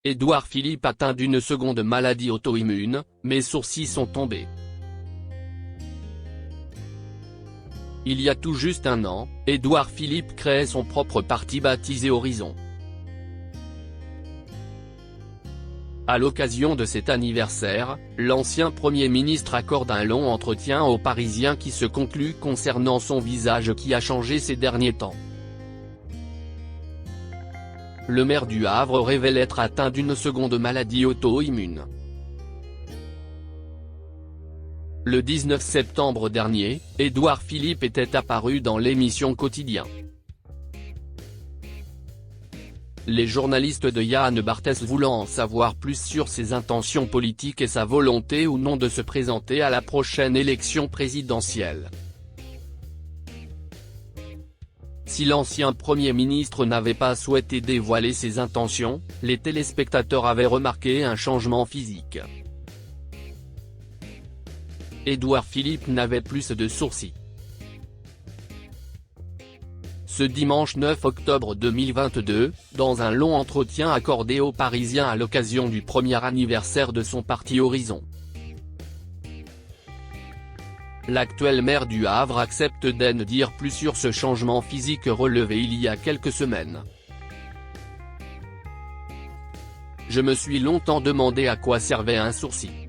Édouard Philippe atteint d'une seconde maladie auto-immune, mes sourcils sont tombés. Il y a tout juste un an, Édouard Philippe créait son propre parti baptisé Horizon. À l'occasion de cet anniversaire, l'ancien Premier ministre accorde un long entretien aux Parisiens qui se conclut concernant son visage qui a changé ces derniers temps. Le maire du Havre révèle être atteint d'une seconde maladie auto-immune. Le 19 septembre dernier, Édouard Philippe était apparu dans l'émission Quotidien. Les journalistes de Yann Barthès voulant en savoir plus sur ses intentions politiques et sa volonté ou non de se présenter à la prochaine élection présidentielle. Si l'ancien Premier ministre n'avait pas souhaité dévoiler ses intentions, les téléspectateurs avaient remarqué un changement physique. Édouard Philippe n'avait plus de sourcils. Ce dimanche 9 octobre 2022, dans un long entretien accordé aux Parisiens à l'occasion du premier anniversaire de son parti Horizon, l'actuel maire du Havre accepte d'en dire plus sur ce changement physique relevé il y a quelques semaines. Je me suis longtemps demandé à quoi servait un sourcil.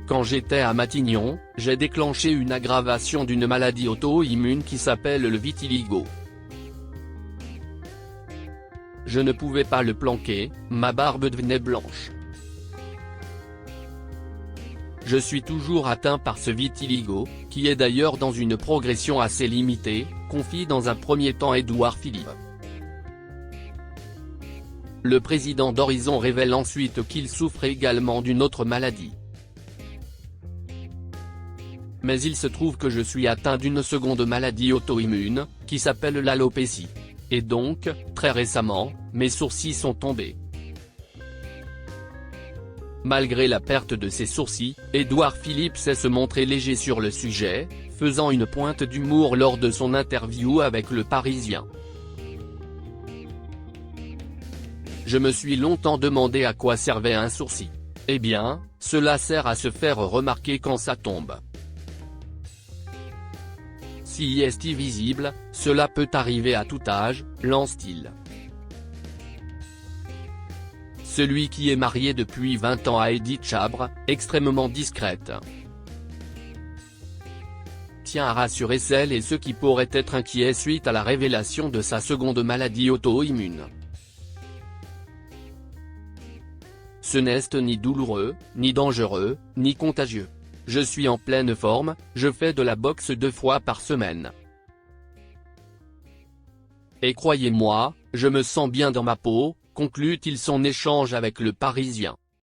Quand j'étais à Matignon, j'ai déclenché une aggravation d'une maladie auto-immune qui s'appelle le vitiligo. Je ne pouvais pas le planquer, ma barbe devenait blanche. Je suis toujours atteint par ce vitiligo, qui est d'ailleurs dans une progression assez limitée, confie dans un premier temps Édouard Philippe. Le président d'Horizon révèle ensuite qu'il souffre également d'une autre maladie. Mais il se trouve que je suis atteint d'une seconde maladie auto-immune, qui s'appelle l'alopécie. Et donc, très récemment, mes sourcils sont tombés. Malgré la perte de ses sourcils, Édouard Philippe sait se montrer léger sur le sujet, faisant une pointe d'humour lors de son interview avec Le Parisien. Je me suis longtemps demandé à quoi servait un sourcil. Eh bien, cela sert à se faire remarquer quand ça tombe. Si est visible, cela peut arriver à tout âge, lance-t-il. Celui qui est marié depuis 20 ans à Edith Chabre, extrêmement discrète, tient à rassurer celles et ceux qui pourraient être inquiets suite à la révélation de sa seconde maladie auto-immune. Ce n'est ni douloureux, ni dangereux, ni contagieux. Je suis en pleine forme, je fais de la boxe 2 fois par semaine. Et croyez-moi, je me sens bien dans ma peau, conclut-il son échange avec Le Parisien.